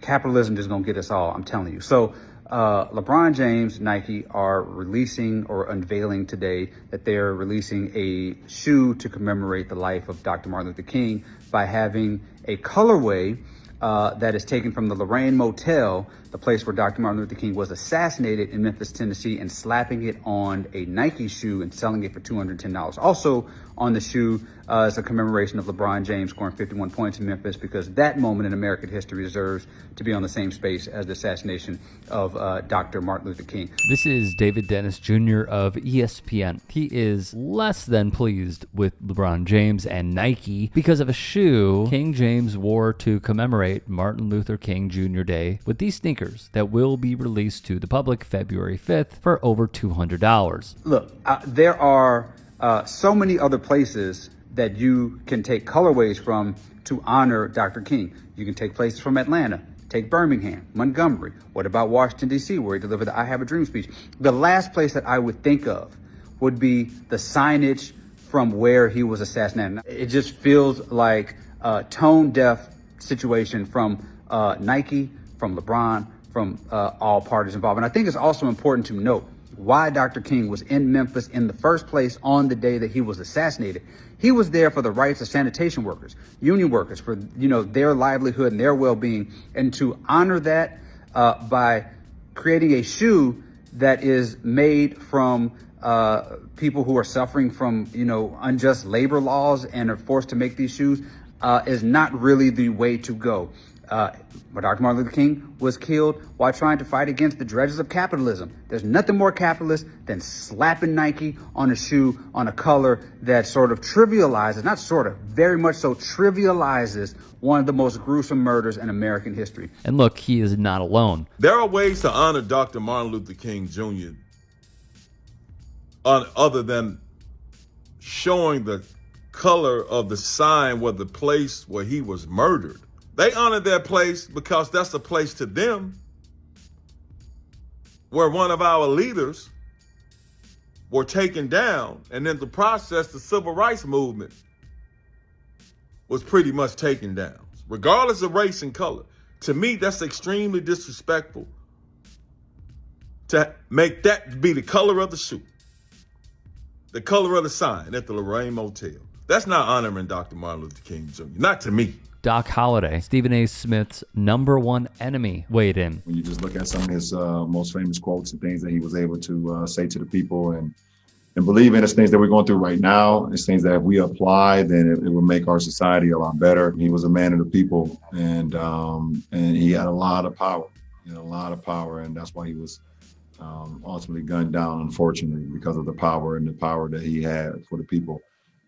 capitalism is going to get us all. I'm telling you. So LeBron James, Nike are releasing or unveiling today that they're releasing a shoe to commemorate the life of Dr. Martin Luther King by having a colorway that is taken from the Lorraine Motel, the place where Dr. Martin Luther King was assassinated in Memphis, Tennessee, and slapping it on a Nike shoe and selling it for $210. Also on the shoe is a commemoration of LeBron James scoring 51 points in Memphis, because that moment in American history deserves to be on the same space as the assassination of Dr. Martin Luther King. This is David Dennis Jr. of ESPN. He is less than pleased with LeBron James and Nike because of a shoe King James wore to commemorate Martin Luther King Jr. Day with these sneakers that will be released to the public February 5th for over $200. Look, there are so many other places that you can take colorways from to honor Dr. King. You can take places from Atlanta, take Birmingham, Montgomery. What about Washington, D.C., where he delivered the I Have a Dream speech? The last place that I would think of would be the signage from where he was assassinated. It just feels like a tone-deaf situation from Nike, from LeBron, from all parties involved. And I think it's also important to note why Dr. King was in Memphis in the first place on the day that he was assassinated. He was there for the rights of sanitation workers, union workers, for their livelihood and their well-being, and to honor that by creating a shoe that is made from people who are suffering from unjust labor laws and are forced to make these shoes is not really the way to go. Dr. Martin Luther King was killed while trying to fight against the dredges of capitalism. There's nothing more capitalist than slapping Nike on a shoe on a color that sort of trivializes, not sort of, very much so trivializes one of the most gruesome murders in American history. And look, he is not alone. There are ways to honor Dr. Martin Luther King Jr. Other than showing the color of the sign where the place where he was murdered. They honor that place because that's a place to them where one of our leaders were taken down, and in the process, the civil rights movement was pretty much taken down, regardless of race and color. To me, that's extremely disrespectful to make that be the color of the shoe, the color of the sign at the Lorraine Motel. That's not honoring Dr. Martin Luther King Jr., not to me. Doc Holliday, Stephen A. Smith's #1 enemy, weighed in. When you just look at some of his most famous quotes and things that he was able to say to the people and believe in, it's things that we're going through right now. It's things that if we apply, then it will make our society a lot better. He was a man of the people, and he had a lot of power. And that's why he was ultimately gunned down, unfortunately, because of the power that he had for the people.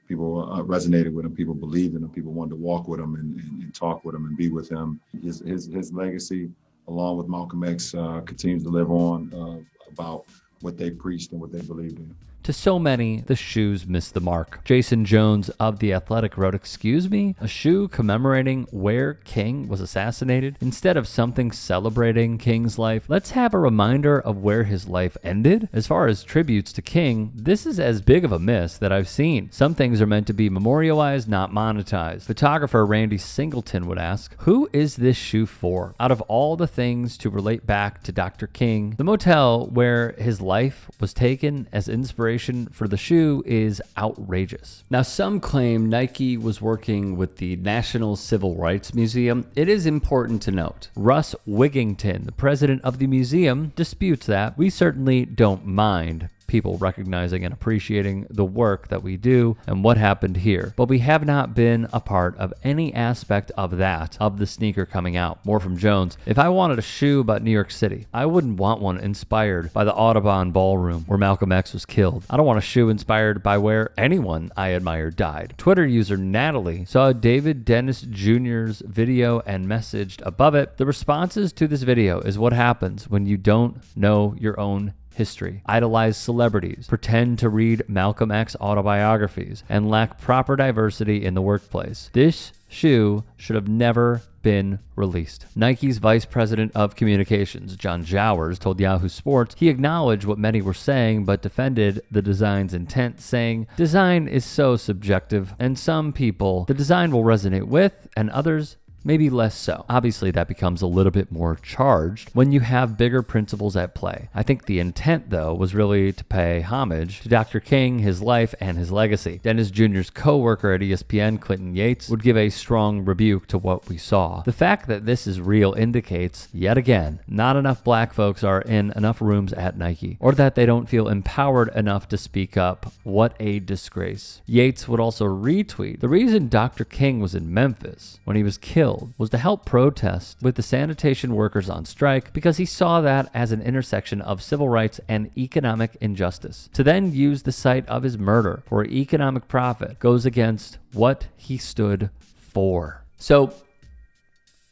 People resonated with him. People believed in him. People wanted to walk with him and talk with him and be with him. His legacy, along with Malcolm X, continues to live on about what they preached and what they believed in. To so many, the shoes missed the mark. Jason Jones of The Athletic wrote, "Excuse me? A shoe commemorating where King was assassinated? Instead of something celebrating King's life, let's have a reminder of where his life ended? As far as tributes to King, this is as big of a miss that I've seen. Some things are meant to be memorialized, not monetized." Photographer Randy Singleton would ask, who is this shoe for? Out of all the things to relate back to Dr. King, the motel where his life was taken as inspiration for the shoe is outrageous. Now, some claim Nike was working with the National Civil Rights Museum. It is important to note, Russ Wigington, the president of the museum, disputes that. We certainly don't mind people recognizing and appreciating the work that we do and what happened here. But we have not been a part of any aspect of that, of the sneaker coming out. More from Jones. If I wanted a shoe about New York City, I wouldn't want one inspired by the Audubon Ballroom where Malcolm X was killed. I don't want a shoe inspired by where anyone I admire died. Twitter user Natalie saw David Dennis Jr.'s video and messaged above it, "The responses to this video is what happens when you don't know your own history, idolize celebrities, pretend to read Malcolm X autobiographies, and lack proper diversity in the workplace. This shoe should have never been released." Nike's vice president of communications, John Jowers, told Yahoo Sports he acknowledged what many were saying, but defended the design's intent, saying, "Design is so subjective, and some people the design will resonate with, and others maybe less so. Obviously, that becomes a little bit more charged when you have bigger principles at play. I think the intent, though, was really to pay homage to Dr. King, his life, and his legacy. Dennis Jr.'s co-worker at ESPN, Clinton Yates, would give a strong rebuke to what we saw. The fact that this is real indicates, yet again, not enough black folks are in enough rooms at Nike, or that they don't feel empowered enough to speak up. What a disgrace. Yates would also retweet, the reason Dr. King was in Memphis when he was killed was to help protest with the sanitation workers on strike because he saw that as an intersection of civil rights and economic injustice. To then use the site of his murder for economic profit goes against what he stood for. So,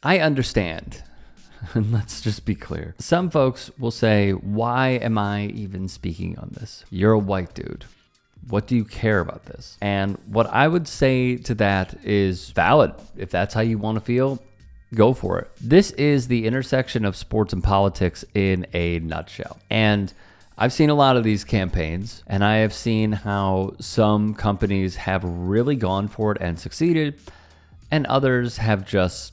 I understand. And let's just be clear. Some folks will say, why am I even speaking on this? You're a white dude. What do you care about this? And what I would say to that is valid. If that's how you want to feel, go for it. This is the intersection of sports and politics in a nutshell. And I've seen a lot of these campaigns, and I have seen how some companies have really gone for it and succeeded, and others have just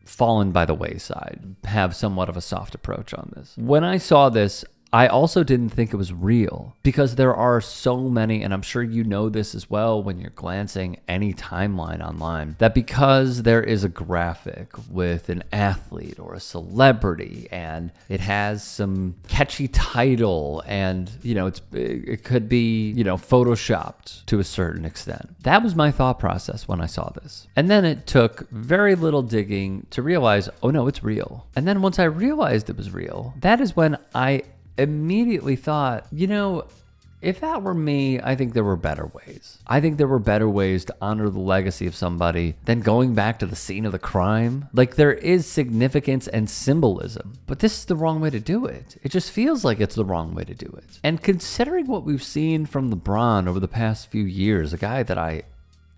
fallen by the wayside, have somewhat of a soft approach on this. When I saw this, I also didn't think it was real because there are so many, and I'm sure you know this as well when you're glancing any timeline online, that because there is a graphic with an athlete or a celebrity and it has some catchy title and, it could be, photoshopped to a certain extent. That was my thought process when I saw this. And then it took very little digging to realize, oh no, it's real. And then once I realized it was real, that is when I immediately thought, if that were me, I think there were better ways. I think there were better ways to honor the legacy of somebody than going back to the scene of the crime. Like, there is significance and symbolism, but this is the wrong way to do it. It just feels like it's the wrong way to do it. And considering what we've seen from LeBron over the past few years, a guy that I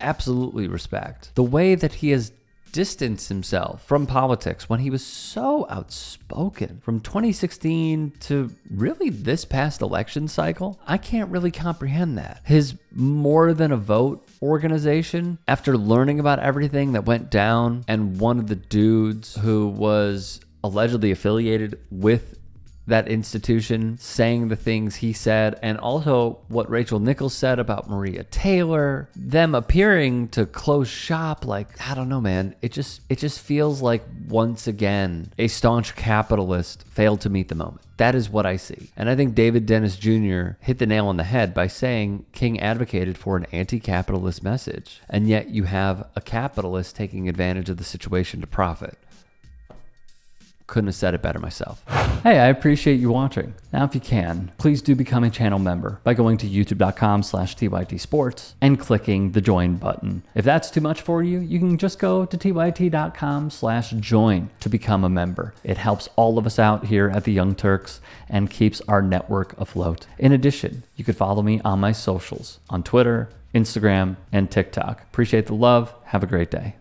absolutely respect, the way that he has distanced himself from politics when he was so outspoken from 2016 to really this past election cycle, I can't really comprehend that. His More Than a Vote organization, after learning about everything that went down and one of the dudes who was allegedly affiliated with that institution saying the things he said, and also what Rachel Nichols said about Maria Taylor, them appearing to close shop, like, I don't know, man. It just feels like, once again, a staunch capitalist failed to meet the moment. That is what I see. And I think David Dennis Jr. hit the nail on the head by saying King advocated for an anti-capitalist message, and yet you have a capitalist taking advantage of the situation to profit. Couldn't have said it better myself. Hey, I appreciate you watching. Now, if you can, please do become a channel member by going to youtube.com/TYTsports and clicking the join button. If that's too much for you, you can just go to tyt.com/join to become a member. It helps all of us out here at the Young Turks and keeps our network afloat. In addition, you could follow me on my socials on Twitter, Instagram, and TikTok. Appreciate the love. Have a great day.